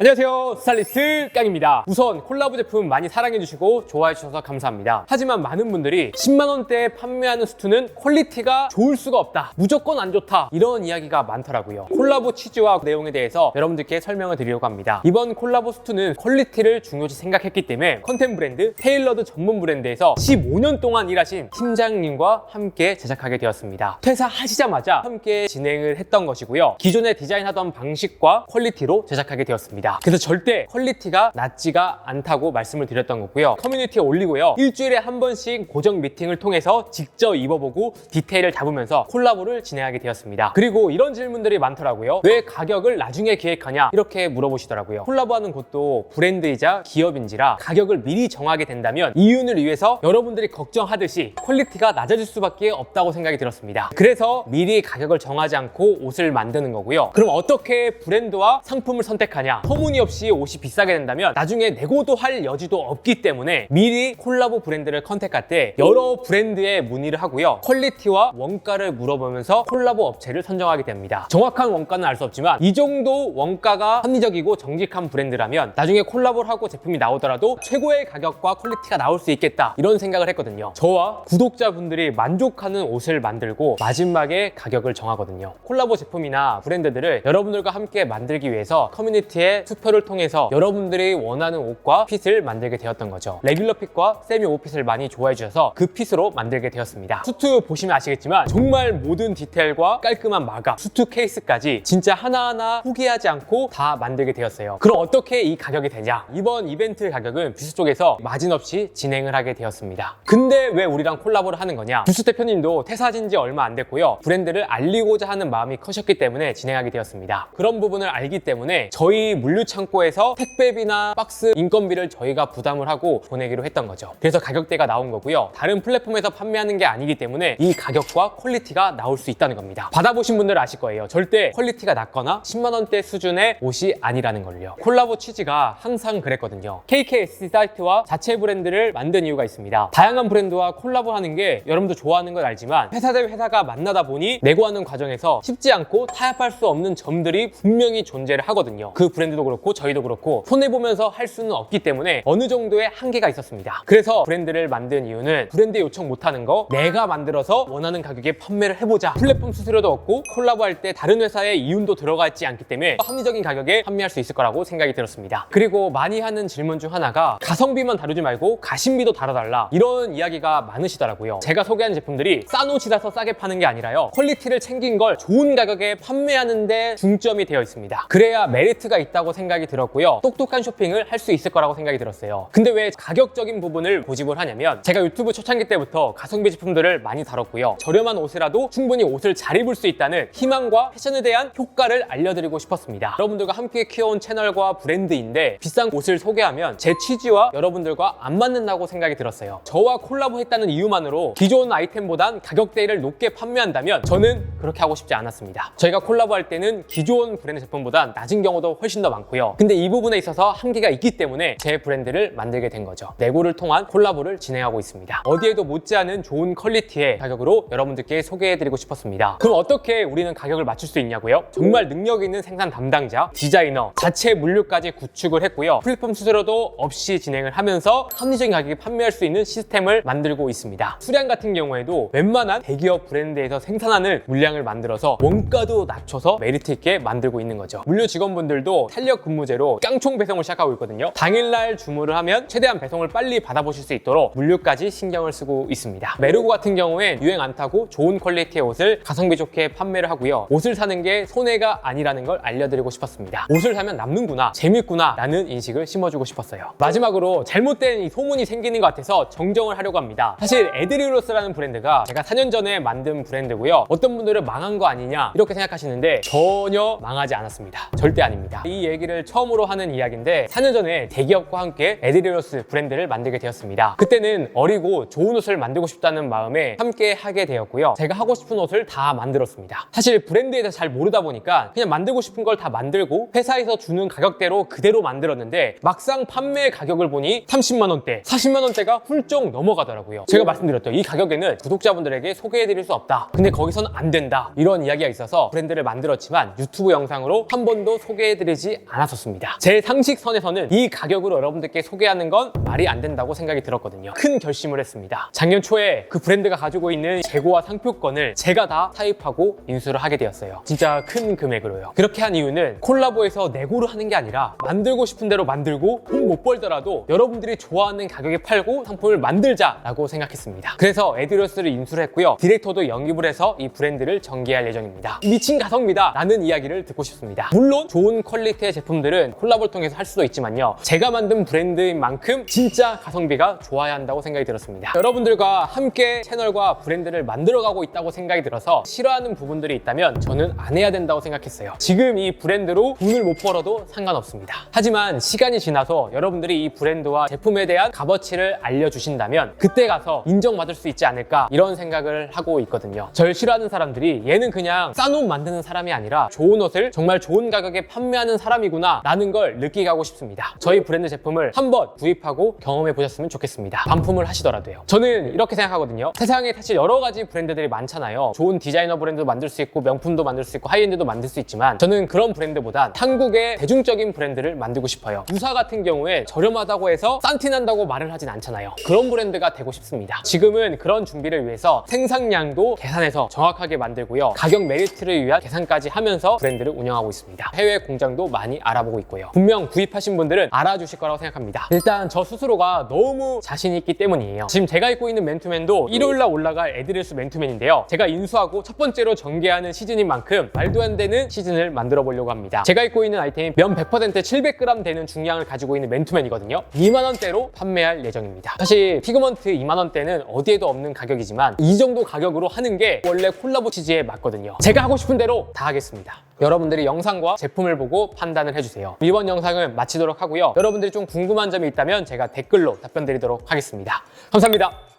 안녕하세요, 스타일리스트 깡입니다. 우선 콜라보 제품 많이 사랑해주시고 좋아해주셔서 감사합니다. 하지만 많은 분들이 10만원대에 판매하는 수트는 퀄리티가 좋을 수가 없다, 무조건 안 좋다, 이런 이야기가 많더라고요. 콜라보 취지와 내용에 대해서 여러분들께 설명을 드리려고 합니다. 이번 콜라보 수트는 퀄리티를 중요시 생각했기 때문에 컨템 브랜드 테일러드 전문 브랜드에서 15년 동안 일하신 팀장님과 함께 제작하게 되었습니다. 퇴사하시자마자 함께 진행을 했던 것이고요. 기존에 디자인하던 방식과 퀄리티로 제작하게 되었습니다. 그래서 절대 퀄리티가 낮지가 않다고 말씀을 드렸던 거고요. 커뮤니티에 올리고요. 일주일에 한 번씩 고정 미팅을 통해서 직접 입어보고 디테일을 잡으면서 콜라보를 진행하게 되었습니다. 그리고 이런 질문들이 많더라고요. 왜 가격을 나중에 계획하냐? 이렇게 물어보시더라고요. 콜라보하는 곳도 브랜드이자 기업인지라 가격을 미리 정하게 된다면 이윤을 위해서 여러분들이 걱정하듯이 퀄리티가 낮아질 수밖에 없다고 생각이 들었습니다. 그래서 미리 가격을 정하지 않고 옷을 만드는 거고요. 그럼 어떻게 브랜드와 상품을 선택하냐? 터무니없이 옷이 비싸게 된다면 나중에 내고도 할 여지도 없기 때문에 미리 콜라보 브랜드를 컨택할 때 여러 브랜드에 문의를 하고요. 퀄리티와 원가를 물어보면서 콜라보 업체를 선정하게 됩니다. 정확한 원가는 알 수 없지만 이 정도 원가가 합리적이고 정직한 브랜드라면 나중에 콜라보를 하고 제품이 나오더라도 최고의 가격과 퀄리티가 나올 수 있겠다, 이런 생각을 했거든요. 저와 구독자분들이 만족하는 옷을 만들고 마지막에 가격을 정하거든요. 콜라보 제품이나 브랜드들을 여러분들과 함께 만들기 위해서 커뮤니티에 투표를 통해서 여러분들이 원하는 옷과 핏을 만들게 되었던 거죠. 레귤러 핏과 세미 오핏을 많이 좋아해 주셔서 그 핏으로 만들게 되었습니다. 수트 보시면 아시겠지만 정말 모든 디테일과 깔끔한 마감, 수트 케이스까지 진짜 하나하나 포기하지 않고 다 만들게 되었어요. 그럼 어떻게 이 가격이 되냐? 이번 이벤트 가격은 뷰스 쪽에서 마진 없이 진행을 하게 되었습니다. 근데 왜 우리랑 콜라보를 하는 거냐? 뷰스 대표님도 퇴사하신 지 얼마 안 됐고요. 브랜드를 알리고자 하는 마음이 커셨기 때문에 진행하게 되었습니다. 그런 부분을 알기 때문에 저희 물류 창고에서 택배비나 박스 인건비를 저희가 부담을 하고 보내기로 했던 거죠. 그래서 가격대가 나온 거고요. 다른 플랫폼에서 판매하는 게 아니기 때문에 이 가격과 퀄리티가 나올 수 있다는 겁니다. 받아보신 분들은 아실 거예요. 절대 퀄리티가 낮거나 10만원대 수준의 옷이 아니라는 걸요. 콜라보 취지가 항상 그랬거든요. KKSC 사이트와 자체 브랜드를 만든 이유가 있습니다. 다양한 브랜드와 콜라보하는 게 여러분도 좋아하는 건 알지만 회사 대 회사가 만나다 보니 내고하는 과정에서 쉽지 않고 타협할 수 없는 점들이 분명히 존재를 하거든요. 그 브랜드도 그렇고 저희도 그렇고 손해보면서 할 수는 없기 때문에 어느 정도의 한계가 있었습니다. 그래서 브랜드를 만든 이유는 브랜드 요청 못하는 거 내가 만들어서 원하는 가격에 판매를 해보자. 플랫폼 수수료도 없고 콜라보할 때 다른 회사의 이윤도 들어가 있지 않기 때문에 합리적인 가격에 판매할 수 있을 거라고 생각이 들었습니다. 그리고 많이 하는 질문 중 하나가 가성비만 다루지 말고 가심비도 다뤄달라, 이런 이야기가 많으시더라고요. 제가 소개하는 제품들이 싼 옷이라서 싸게 파는 게 아니라요, 퀄리티를 챙긴 걸 좋은 가격에 판매하는 데 중점이 되어 있습니다. 그래야 메리트가 있다고 생각이 들었고요. 똑똑한 쇼핑을 할 수 있을 거라고 생각이 들었어요. 근데 왜 가격적인 부분을 고집을 하냐면 제가 유튜브 초창기 때부터 가성비 제품들을 많이 다뤘고요. 저렴한 옷이라도 충분히 옷을 잘 입을 수 있다는 희망과 패션에 대한 효과를 알려드리고 싶었습니다. 여러분들과 함께 키워온 채널과 브랜드인데 비싼 옷을 소개하면 제 취지와 여러분들과 안 맞는다고 생각이 들었어요. 저와 콜라보 했다는 이유만으로 기존 아이템보단 가격대를 높게 판매한다면 저는 그렇게 하고 싶지 않았습니다. 저희가 콜라보할 때는 기존 브랜드 제품보다 낮은 경우도 훨씬 더 많고요. 근데 이 부분에 있어서 한계가 있기 때문에 제 브랜드를 만들게 된 거죠. 내고를 통한 콜라보를 진행하고 있습니다. 어디에도 못지않은 좋은 퀄리티의 가격으로 여러분들께 소개해드리고 싶었습니다. 그럼 어떻게 우리는 가격을 맞출 수 있냐고요? 정말 능력 있는 생산 담당자, 디자이너, 자체 물류까지 구축을 했고요. 플랫폼 수수료도 없이 진행을 하면서 합리적인 가격에 판매할 수 있는 시스템을 만들고 있습니다. 수량 같은 경우에도 웬만한 대기업 브랜드에서 생산하는 물량을 만들어서 원가도 낮춰서 메리트 있게 만들고 있는 거죠. 물류 직원분들도 탄력 근무제로 깡총 배송을 시작하고 있거든요. 당일날 주문을 하면 최대한 배송을 빨리 받아보실 수 있도록 물류까지 신경을 쓰고 있습니다. 메르고 같은 경우엔 유행 안 타고 좋은 퀄리티의 옷을 가성비 좋게 판매를 하고요. 옷을 사는 게 손해가 아니라는 걸 알려드리고 싶었습니다. 옷을 사면 남는구나, 재밌구나 라는 인식을 심어주고 싶었어요. 마지막으로 잘못된 이 소문이 생기는 것 같아서 정정을 하려고 합니다. 사실 에드리로스라는 브랜드가 제가 4년 전에 만든 브랜드고요. 어떤 분들은 망한 거 아니냐 이렇게 생각하시는데 전혀 망하지 않았습니다. 절대 아닙니다. 이 얘기를 처음으로 하는 이야기인데 4년 전에 대기업과 함께 에드리로스 브랜드를 만들게 되었습니다. 그때는 어리고 좋은 옷을 만들고 싶다는 마음에 함께 하게 되었고요. 제가 하고 싶은 옷을 다 만들었습니다. 사실 브랜드에 대해서 잘 모르다 보니까 그냥 만들고 싶은 걸 다 만들고 회사에서 주는 가격대로 그대로 만들었는데 막상 판매 가격을 보니 30만 원대, 40만 원대가 훌쩍 넘어가더라고요. 제가 말씀드렸죠. 이 가격에는 구독자분들에게 소개해드릴 수 없다. 근데 거기서는 안 된다. 이런 이야기가 있어서 브랜드를 만들었지만 유튜브 영상으로 한 번도 소개해드리지 않았었습니다. 제 상식선에서는 이 가격으로 여러분들께 소개하는 건 말이 안 된다고 생각이 들었거든요. 큰 결심을 했습니다. 작년 초에 그 브랜드가 가지고 있는 재고와 상표권을 제가 다 사입하고 인수를 하게 되었어요. 진짜 큰 금액으로요. 그렇게 한 이유는 콜라보에서 내고를 하는 게 아니라 만들고 싶은 대로 만들고 돈 못 벌더라도 여러분들이 좋아하는 가격에 팔고 상품을 만들자라고 생각했습니다. 그래서 에듀로스를 인수를 했고요. 디렉터도 영입을 해서 이 브랜드를 전개할 예정입니다. 미친 가성비다 라는 이야기를 듣고 싶습니다. 물론 좋은 퀄리티의 제품들은 콜라보를 통해서 할 수도 있지만요. 제가 만든 브랜드인 만큼 진짜 가성비가 좋아야 한다고 생각이 들었습니다. 여러분들과 함께 채널과 브랜드를 만들어가고 있다고 생각이 들어서 싫어하는 부분들이 있다면 저는 안 해야 된다고 생각했어요. 지금 이 브랜드로 돈을 못 벌어도 상관없습니다. 하지만 시간이 지나서 여러분들이 이 브랜드와 제품에 대한 값어치를 알려주신다면 그때 가서 인정받을 수 있지 않을까 이런 생각을 하고 있거든요. 절 싫어하는 사람들이 얘는 그냥 싼 옷 만드는 사람이 아니라 좋은 옷을 정말 좋은 가격에 판매하는 사람이구나 라는 걸 느끼게 하고 싶습니다. 저희 브랜드 제품을 한번 구입하고 경험해 보셨으면 좋겠습니다. 반품을 하시더라도요. 저는 이렇게 생각하거든요. 세상에 사실 여러 가지 브랜드들이 많잖아요. 좋은 디자이너 브랜드도 만들 수 있고 명품도 만들 수 있고 하이엔드도 만들 수 있지만 저는 그런 브랜드보단 한국의 대중적인 브랜드를 만들고 싶어요. 유사 같은 경우에 저렴하다고 해서 싼티 난다고 말을 하진 않잖아요. 그런 브랜드가 되고 싶습니다. 지금은 그런 준비를 위해서 생산량도 계산해서 정확하게 만들고요. 가격 메리트를 위한 계산까지 하면서 브랜드를 운영하고 있습니다. 해외 공장도 많이 알아보고 있고요. 분명 구입하신 분들은 알아주실 거라고 생각합니다. 일단 저 스스로가 너무 자신 있기 때문이에요. 지금 제가 입고 있는 맨투맨도 일요일날 올라갈 에드레스 맨투맨인데요. 제가 인수하고 첫 번째로 전개하는 시즌인 만큼 말도 안 되는 시즌을 만들어 보려고 합니다. 제가 입고 있는 아이템이 면 100% 700g 되는 중량을 가지고 있는 맨투맨이거든요. 2만 원대로 판매할 예정입니다. 사실 피그먼트 2만 원대는 어디에도 없는 가격이지만 이 정도 가격으로 하는 게 원래 콜라보 취지에 맞거든요. 제가 하고 싶은 대로 다 하겠습니다. 여러분들이 영상과 제품을 보고 판단을 해주세요. 이번 영상은 마치도록 하고요. 여러분들이 좀 궁금한 점이 있다면 제가 댓글로 답변 드리도록 하겠습니다. 감사합니다.